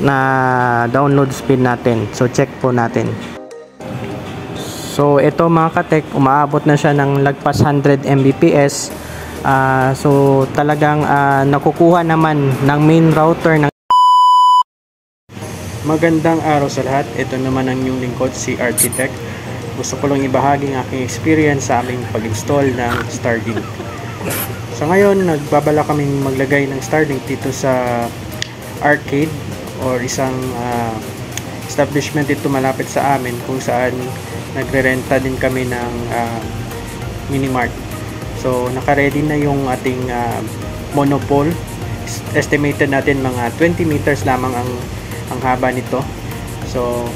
na download speed natin. So check po natin. So ito mga katek, umaabot na siya ng lagpas 100 Mbps. So talagang nakukuha naman ng main router ng. Magandang araw sa lahat. Ito naman ang inyong lingkod, si Architect. Gusto ko lang ibahagi ang aking experience sa aming pag-install ng Starlink. So ngayon, nagbabala kaming maglagay ng Starlink dito sa arcade or isang establishment dito malapit sa amin kung saan nagre-renta din kami ng mini-mart. So naka-ready na yung ating monopole. Estimated natin mga 20 meters lamang ang haba nito. So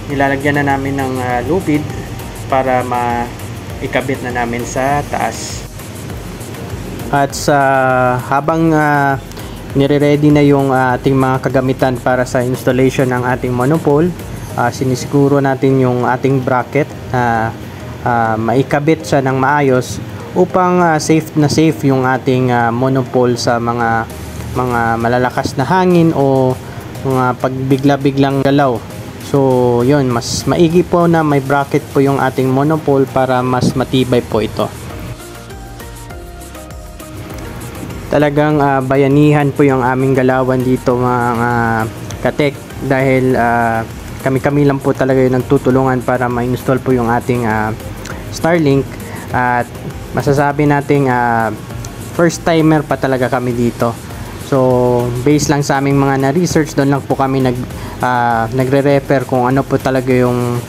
nilalagyan na namin ng lubid para maikabit na namin sa taas. At sa habang nire-ready na yung ating mga kagamitan para sa installation ng ating monopole, sinisiguro natin yung ating bracket na maikabit siya ng maayos upang safe na safe yung ating monopole sa mga malalakas na hangin o mga pagbigla-biglang galaw. So yun, mas maigi po na may bracket po yung ating monopole para mas matibay po ito. Talagang bayanihan po yung aming galawan dito mga katek, dahil kami lang po talaga yung nagtutulungan para ma-install po yung ating Starlink. At masasabi nating first timer pa talaga kami dito. So based lang sa aming mga na-research, doon lang po kami nagre-refer kung ano po talaga yung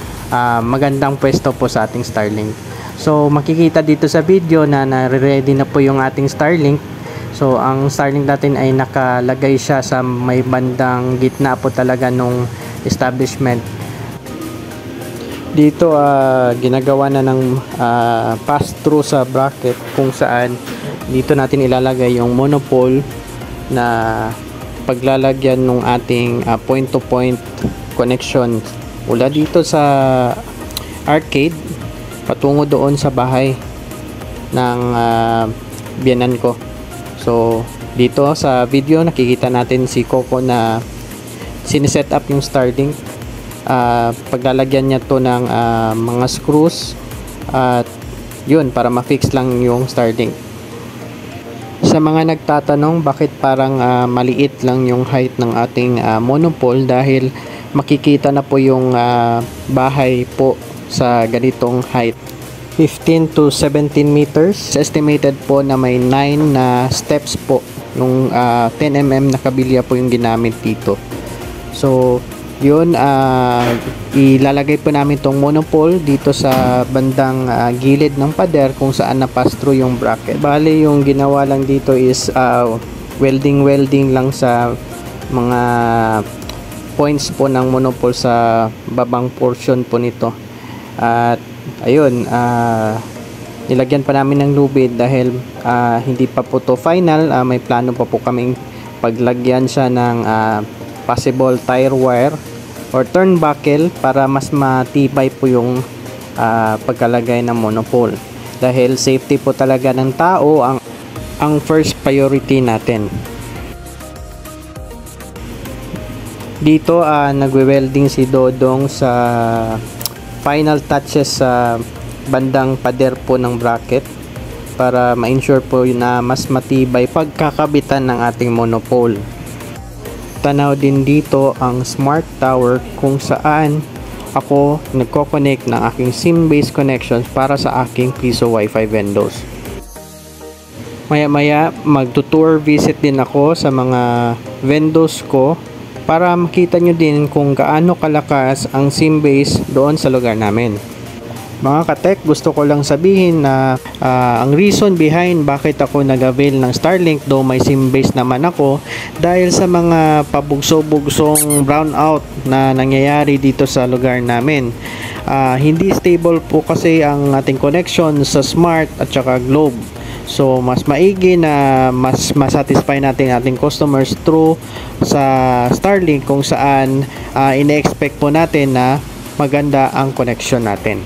magandang pwesto po sa ating Starlink. So makikita dito sa video na nare-ready na po yung ating Starlink. So ang Starlink natin ay nakalagay siya sa may bandang gitna po talaga nung establishment. Dito ginagawa na ng pass-through sa bracket kung saan dito natin ilalagay yung monopole na paglalagyan ng ating point-to-point connection mula dito sa arcade patungo doon sa bahay ng biyanan ko. So dito sa video nakikita natin si Coco na siniset up yung Starlink. Paglalagyan niya to ng mga screws at yun, para ma-fix lang yung Starlink. Sa mga nagtatanong bakit parang maliit lang yung height ng ating monopole, dahil makikita na po yung bahay po sa ganitong height, 15 to 17 meters. Estimated po na may 9 na steps po, yung 10mm na kabilya po yung ginamit dito. So yun, ilalagay po namin tong monopole dito sa bandang gilid ng pader kung saan na-pass through yung bracket. Bali yung ginawa lang dito is welding lang sa mga points po ng monopole sa babang portion po nito. At ayun, nilagyan pa namin ng lubid dahil hindi pa po to final. May plano pa po kaming paglagyan siya ng possible tire wire or turnbuckle para mas matibay po yung pagkalagay ng monopole, dahil safety po talaga ng tao ang first priority natin. Dito nagwe-welding si Dodong sa final touches sa bandang pader po ng bracket para ma-ensure po na mas matibay pagkakabitan ng ating monopole. Tanaw din dito ang smart tower kung saan ako nagko-connect ng aking SIM-based connections para sa aking Piso Wi-Fi vendors. Maya magtutour visit din ako sa mga vendors ko para makita nyo din kung gaano kalakas ang SIM-based doon sa lugar namin. Mga katek, gusto ko lang sabihin na ang reason behind bakit ako nag-avail ng Starlink, though may SIM-based naman ako, dahil sa mga pabugso-bugsong brownout na nangyayari dito sa lugar namin. Hindi stable po kasi ang ating connection sa Smart at saka Globe. So mas maigi na mas masatisfy natin ating customers through sa Starlink kung saan ine-expect po natin na maganda ang connection natin.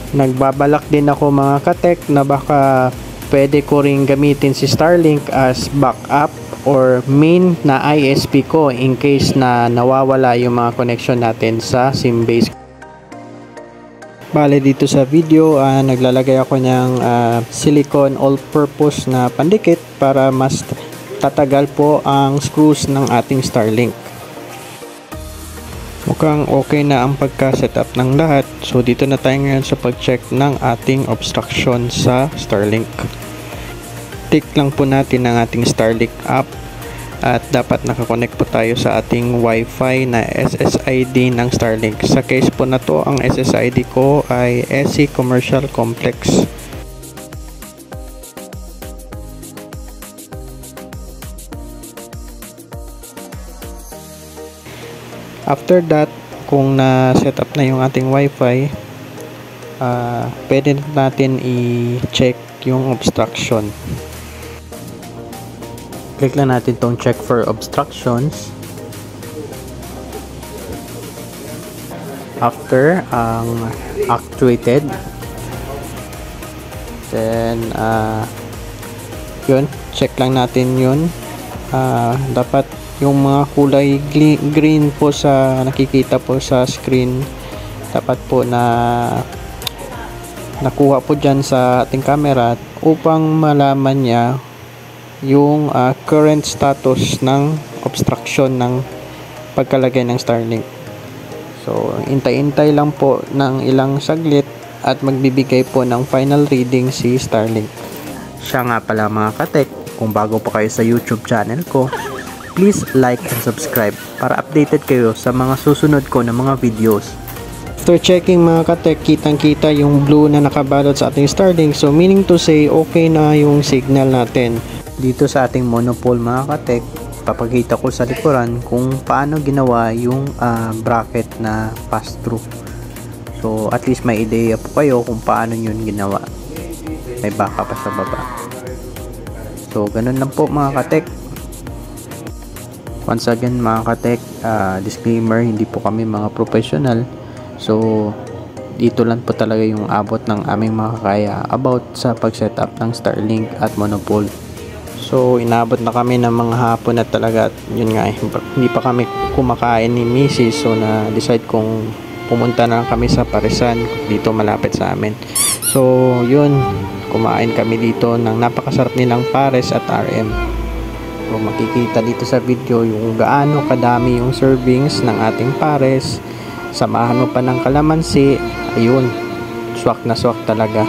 Nagbabalak din ako mga katek na baka pwede ko ring gamitin si Starlink as backup or main na ISP ko in case na nawawala yung mga connection natin sa SIM base. Bale dito sa video naglalagay ako ng silicone all-purpose na pandikit para mas tatagal po ang screws ng ating Starlink. Mukhang okay na ang pagka-setup ng lahat. So dito na tayo ngayon sa pag-check ng ating obstruction sa Starlink. Tick lang po natin ang ating Starlink app at dapat nakakonect po tayo sa ating Wi-Fi na SSID ng Starlink. Sa case po na to, ang SSID ko ay SC Commercial Complex. After that, kung na-set up na yung ating Wi-Fi, pwede natin i-check yung obstruction. Click lang natin tong check for obstructions. After ang actuated, then yun, check lang natin yun. Dapat yung mga kulay green po sa nakikita po sa screen, dapat po na nakuha po dyan sa ating camera upang malaman niya yung current status ng obstruction ng pagkalagay ng Starlink. So intay-intay lang po ng ilang saglit at magbibigay po ng final reading si Starlink. Siya nga pala mga katek, kung bago pa kayo sa YouTube channel ko, please like and subscribe para updated kayo sa mga susunod ko na mga videos. After checking mga katek, kitang-kita yung blue na nakabalot sa ating Starlink. So meaning to say, okay na yung signal natin. Dito sa ating monopole mga katek, papakita ko sa likuran kung paano ginawa yung bracket na pass-through. So at least may ideya po kayo kung paano yun ginawa. May baka pa sa baba. So ganun lang po mga katek. Once again mga katek, disclaimer, hindi po kami mga professional. So dito lang po talaga yung abot ng aming makakaya about sa pag-setup ng Starlink at monopole. So inabot na kami ng mga hapon na talaga at yun nga hindi pa kami kumakain ni Mrs. So na decide kung pumunta na lang kami sa Parisan dito malapit sa amin. So yun, kumain kami dito ng napakasarap nilang pares at RM. So makikita dito sa video yung gaano kadami yung servings ng ating pares. Samahan mo pa ng kalamansi, ayun, swak na swak talaga.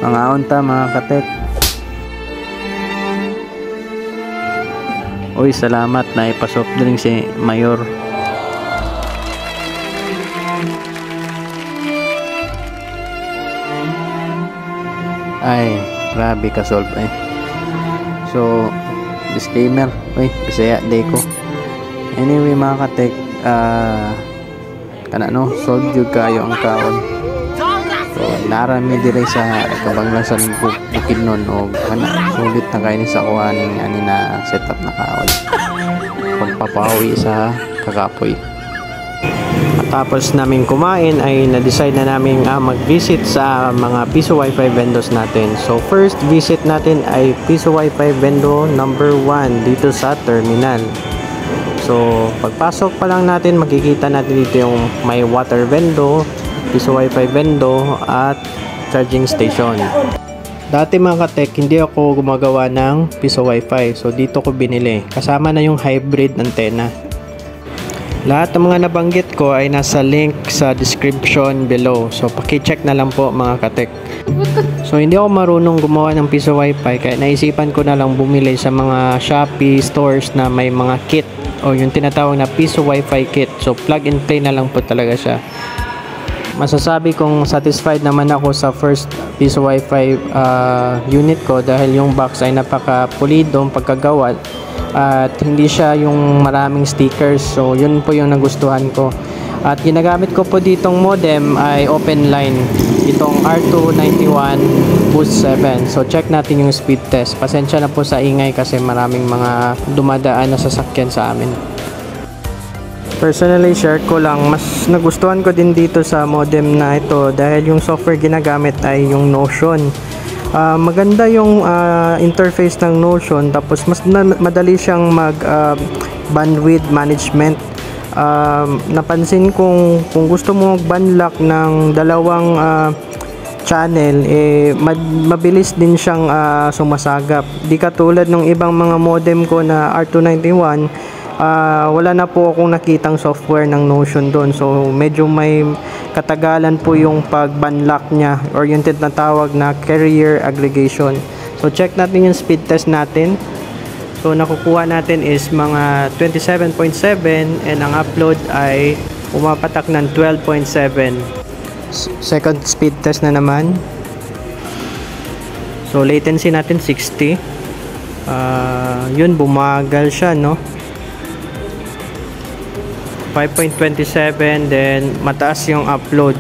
Mga unta mga katek. Uy, salamat na ipasok din si Mayor. Ay, grabe ka solve eh. So, disclaimer. Uy, bisaya day ko. Anyway mga katek, solve yun kayo ang kaon. So, narami dire sa kabanglasan bukid nun o sulit na kayo ni sa kuhaning na setup na kaon. Pagpapawi sa kakapoy. Tapos namin kumain ay na-decide na namin mag-visit sa mga Piso Wi-Fi vendors natin. So first visit natin ay Piso Wi-Fi vendor number 1 dito sa terminal. So pagpasok pa lang natin makikita natin dito yung may water vendor, Piso Wi-Fi vendor at charging station. Dati mga katek, hindi ako gumagawa ng Piso Wi-Fi. So dito ko binili. Kasama na yung hybrid antenna. Lahat ng mga nabanggit ko ay nasa link sa description below. So paki-check na lang po mga katek. So hindi ako marunong gumawa ng Piso Wi-Fi kaya naisipan ko na lang bumili sa mga Shopee stores na may mga kit o yung tinatawag na Piso Wi-Fi kit. So plug and play na lang po talaga siya. Masasabi kong satisfied naman ako sa first Piso Wi-Fi unit ko dahil yung box ay napaka-pulido ang pagkagawa at hindi siya yung maraming stickers. So yun po yung nagustuhan ko. At ginagamit ko po ditong modem ay open line, itong R291 Boost 7. So check natin yung speed test. Pasensya na po sa ingay kasi maraming mga dumadaan na sasakyan sa amin. Personally, share ko lang, mas nagustuhan ko din dito sa modem na ito dahil yung software ginagamit ay yung Notion. Maganda yung interface ng Notion, tapos mas madali siyang mag bandwidth management. Napansin kong kung gusto mo mag-banlock ng dalawang channel, mabilis din siyang sumasagap. Di katulad ng ibang mga modem ko na R291, wala na po akong nakitang software ng Notion doon. So medyo may katagalan po yung pag-banlock niya, oriented na tawag na carrier aggregation. So check natin yung speed test natin. So nakukuha natin is mga 27.7 and ang upload ay pumapatak ng 12.7. Second speed test na naman. So latency natin 60. Yun, bumagal siya, no? 5.27, then mataas yung upload.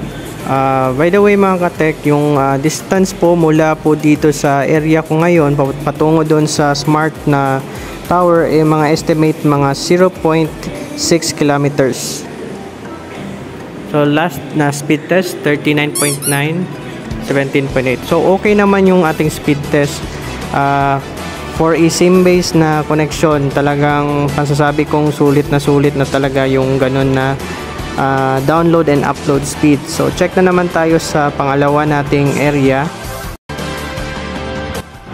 By the way mga katek, yung distance po mula po dito sa area ko ngayon patungo doon sa smart na tower mga estimate mga 0.6 kilometers. So last na speed test 39.9, 17.8. So okay naman yung ating speed test. For a SIM based na connection, talagang pasasabi kong sulit na talaga yung ganun na download and upload speed. So check na naman tayo sa pangalawa nating area.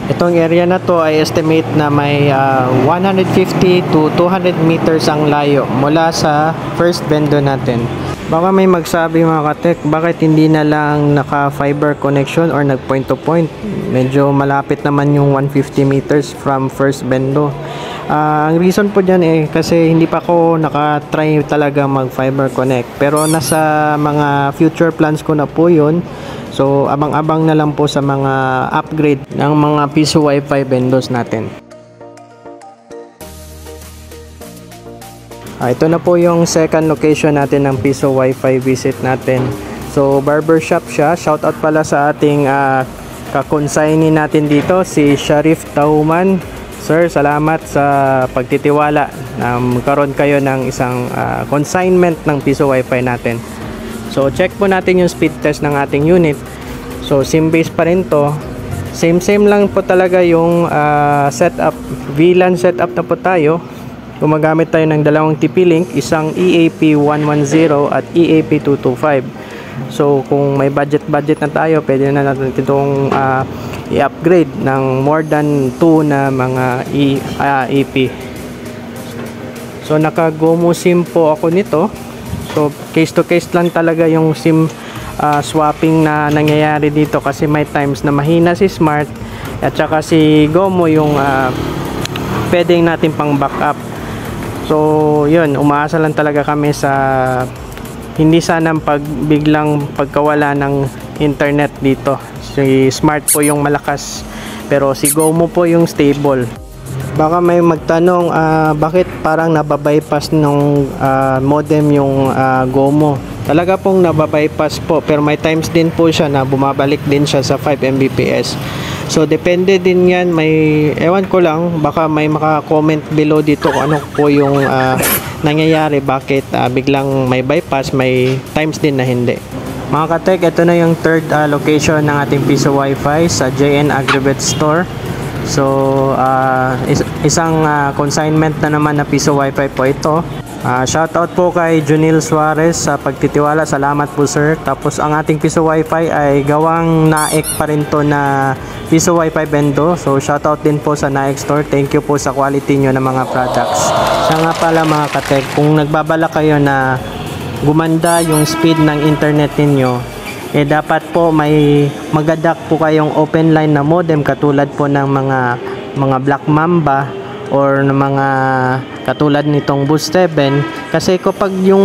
Itong area na to ay estimate na may 150 to 200 meters ang layo mula sa first bendo natin. Baka may magsabi mga katek, bakit hindi na lang naka fiber connection or nag point to point? Medyo malapit naman yung 150 meters from first bendo. Ang reason po dyan kasi hindi pa ako nakatry talaga mag fiber connect, pero nasa mga future plans ko na po yun. So abang-abang na lang po sa mga upgrade ng mga piso wifi bendos natin. Ito na po yung second location natin ng piso wifi visit natin. So barbershop siya. Shoutout pala sa ating kakonsignee natin dito, si Sharif Tahuman. Sir, salamat sa pagtitiwala na magkaroon kayo ng isang consignment ng piso wifi natin. So check po natin yung speed test ng ating unit. So SIM base pa rin to. Same lang po talaga yung setup. VLAN setup na po tayo. Gumagamit tayo ng dalawang TP-Link, isang EAP110 at EAP225. So kung may budget na tayo, pwede na natin itong i-upgrade ng more than 2 na mga EAP. So naka GOMO SIM po ako nito. So case to case lang talaga yung SIM swapping na nangyayari dito, kasi may times na mahina si Smart at saka si GOMO yung pwedeng natin pang backup. So yun, umaasa lang talaga kami sa hindi sanang biglang pagkawala ng internet dito. Si Smart po yung malakas, pero si GOMO po yung stable. Baka may magtanong, bakit parang nababypass ng modem yung GOMO? Talaga pong nababypass po, pero may times din po siya na bumabalik din siya sa 5 Mbps. So depende din yan, ewan ko lang, baka may maka-comment below dito kung ano po yung nangyayari, bakit biglang may bypass, may times din na hindi. Mga katek, ito na yung third location ng ating piso wifi sa JN Agribet Store. So isang consignment na naman na piso wifi po ito. Shoutout po kay Junil Suarez sa pagtitiwala, salamat po sir. Tapos ang ating piso wifi ay gawang Naik pa rin to na piso wifi bendo. So shoutout din po sa Naik Store, thank you po sa quality nyo ng mga products. Siya nga pala mga katek, kung nagbabala kayo na gumanda yung speed ng internet ninyo, dapat po may magadak po kayong open line na modem, katulad po ng mga Black Mamba or ng mga katulad nitong Boost 7. Kasi kapag yung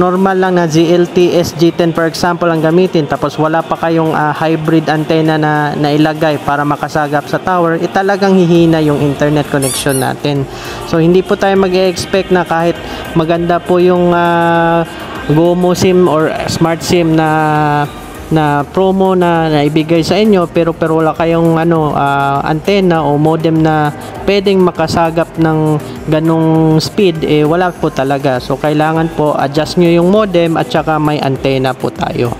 normal lang na GLT SG10 for example ang gamitin, tapos wala pa kayong hybrid antenna na ilagay para makasagap sa tower, talagang hihina yung internet connection natin. So hindi po tayo mag-expect na kahit maganda po yung GOMO SIM or Smart SIM na na promo na naibigay sa inyo pero wala kayong antenna o modem na pwedeng makasagap ng ganong speed, wala po talaga. So kailangan po adjust nyo yung modem at saka may antenna po tayo.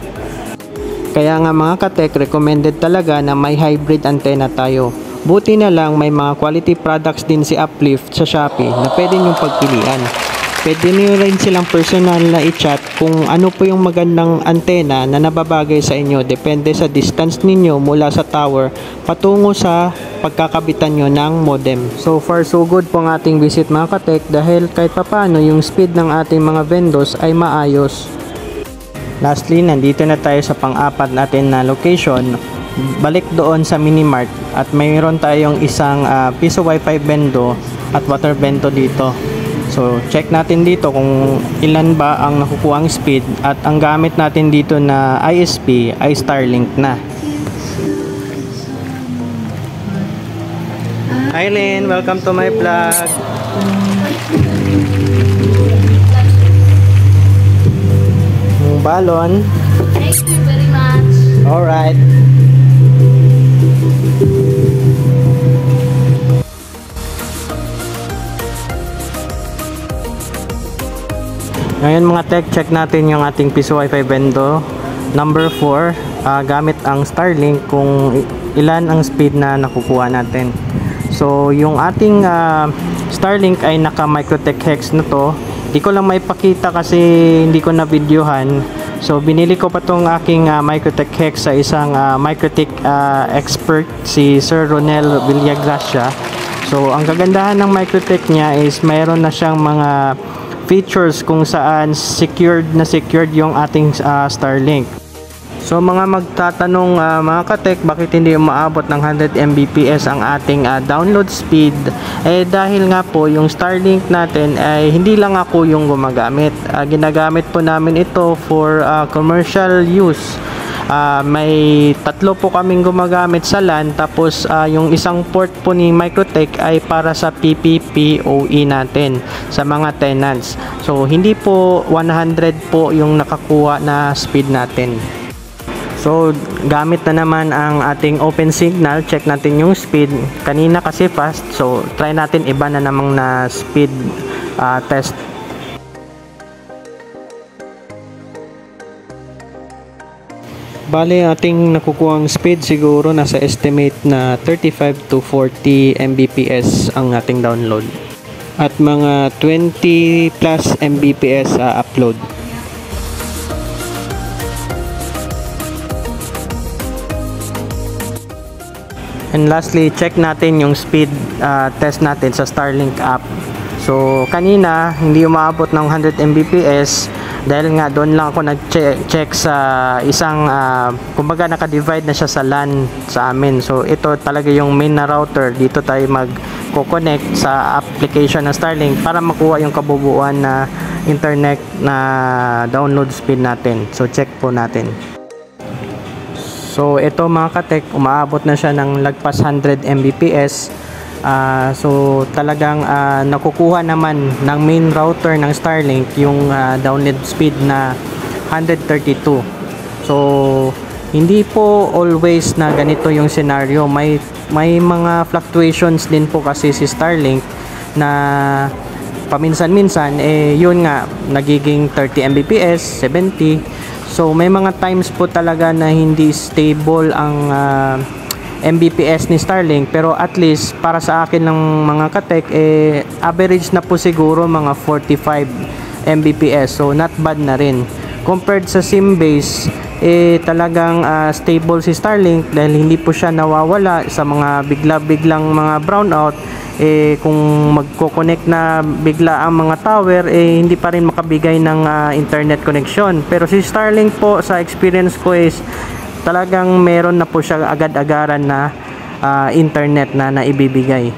Kaya nga mga katek, recommended talaga na may hybrid antenna tayo. Buti na lang may mga quality products din si Uplift sa Shopee na pwede nyong pagpilian. Pwede niyo rin silang personal na i-chat kung ano po yung magandang antena na nababagay sa inyo. Depende sa distance ninyo mula sa tower patungo sa pagkakabitan nyo ng modem. So far so good po ang ating visit mga katek, dahil kahit papano yung speed ng ating mga vendors ay maayos. Lastly, nandito na tayo sa pang-apat natin na location. Balik doon sa Minimart at mayroon tayong isang piso wifi bendo at water bento dito. So check natin dito kung ilan ba ang nakukuhang speed, at ang gamit natin dito na ISP ay Starlink na. Hi Lynn, welcome to my vlog. Balon. Thank you very much. Alright. Ngayon mga tech, check natin yung ating piso wifi bendo number 4 gamit ang Starlink kung ilan ang speed na nakukuha natin. So yung ating Starlink ay naka Microtech Hex na to. Hindi ko lang maipakita kasi hindi ko na videohan. So binili ko pa tong aking Microtech Hex sa isang Microtech expert, si Sir Ronel Villagracia. So ang kagandahan ng Microtech niya is mayroon na siyang mga features kung saan secured yung ating Starlink. So mga magtatanong mga katek, bakit hindi umaabot ng 100 Mbps ang ating download speed? Dahil nga po yung Starlink natin ay hindi lang ako yung gumagamit. Ginagamit po namin ito for commercial use. May tatlo po kaming gumagamit sa LAN, tapos yung isang port po ni Microtech ay para sa PPPoE natin sa mga tenants. So hindi po 100 po yung nakakuha na speed natin. So gamit na naman ang ating open signal, check natin yung speed. Kanina kasi fast, so try natin iba na namang na speed test. Bale, ating nakukuhang speed siguro nasa estimate na 35 to 40 Mbps ang ating download. At mga 20 plus Mbps upload. And lastly, check natin yung speed test natin sa Starlink app. So, kanina, hindi umaabot ng 100 Mbps. Dahil nga doon lang ako nag-check sa isang kumbaga naka-divide na siya sa LAN sa amin. So ito talaga yung main na router. Dito tayo mag-connect sa application ng Starlink para makuha yung kabubuan na internet na download speed natin. So check po natin. So ito mga katek, umaabot na siya ng lagpas 100 Mbps. So talagang nakukuha naman ng main router ng Starlink yung download speed na 132. So hindi po always na ganito yung scenario. May mga fluctuations din po kasi si Starlink na paminsan-minsan yun nga nagiging 30 Mbps, 70. So may mga times po talaga na hindi stable ang Mbps ni Starlink, pero at least para sa akin ng mga katek average na po siguro mga 45 Mbps, so not bad na rin compared sa SIM base. Talagang stable si Starlink dahil hindi po siya nawawala sa mga biglang mga brownout. Kung magko-connect na bigla ang mga tower, hindi pa rin makabigay ng internet connection. Pero si Starlink po, sa experience ko is talagang meron na po siya agad-agaran na internet na naibibigay.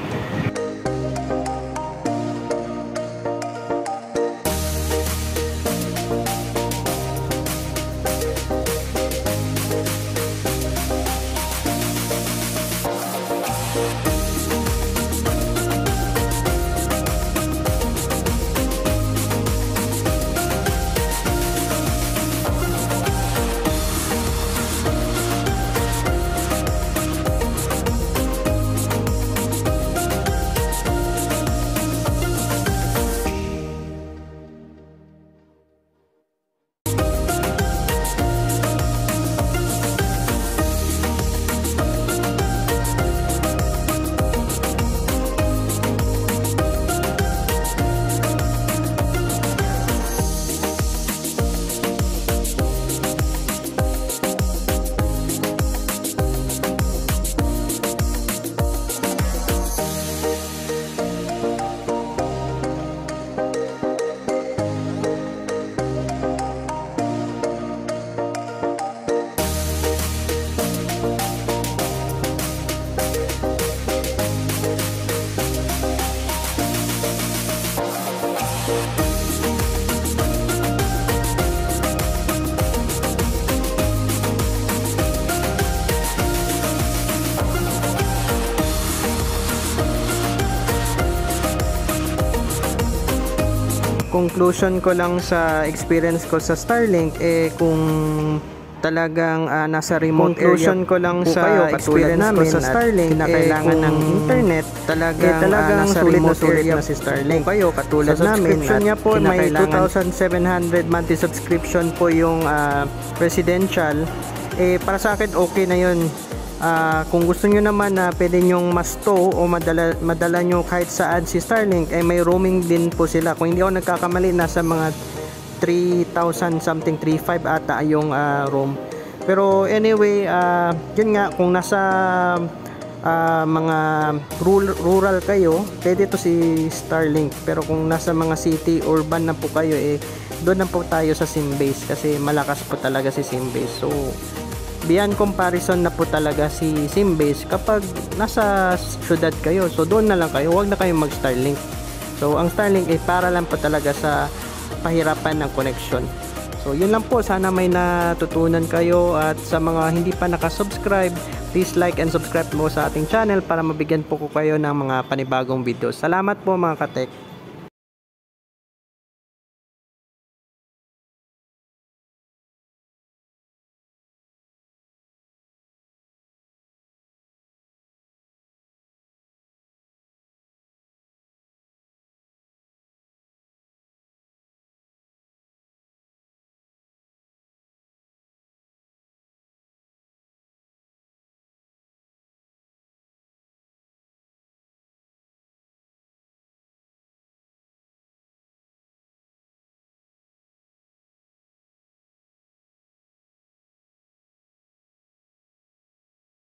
conclusion ko lang sa experience ko sa Starlink, kung talagang nasa remote area ko lang sa kayo, experience ko sa Starlink na kailangan ng internet, talagang nasa remote area na si Starlink kayo, katulad sa subscription niya po, may 2,700 monthly subscription po yung residential. Para sa akin okay na yun. Kung gusto nyo naman na pwede nyong mastow o madala nyo kahit saan si Starlink, may roaming din po sila. Kung hindi ako nagkakamali, nasa mga 3,000 something, 3,500 ata yung roam. Pero anyway, yun nga, kung nasa mga rural kayo, pwede to si Starlink. Pero kung nasa mga city, urban na po kayo, doon na po tayo sa Simbase kasi malakas po talaga si Simbase. So beyond comparison na po talaga si Simbase kapag nasa syudad kayo. So doon na lang kayo, huwag na kayong mag Starlink. So ang Starlink para lang po talaga sa pahirapan ng connection. So yun lang po, sana may natutunan kayo, at sa mga hindi pa nakasubscribe, please like and subscribe mo sa ating channel para mabigyan po ko kayo ng mga panibagong videos. Salamat po mga katek.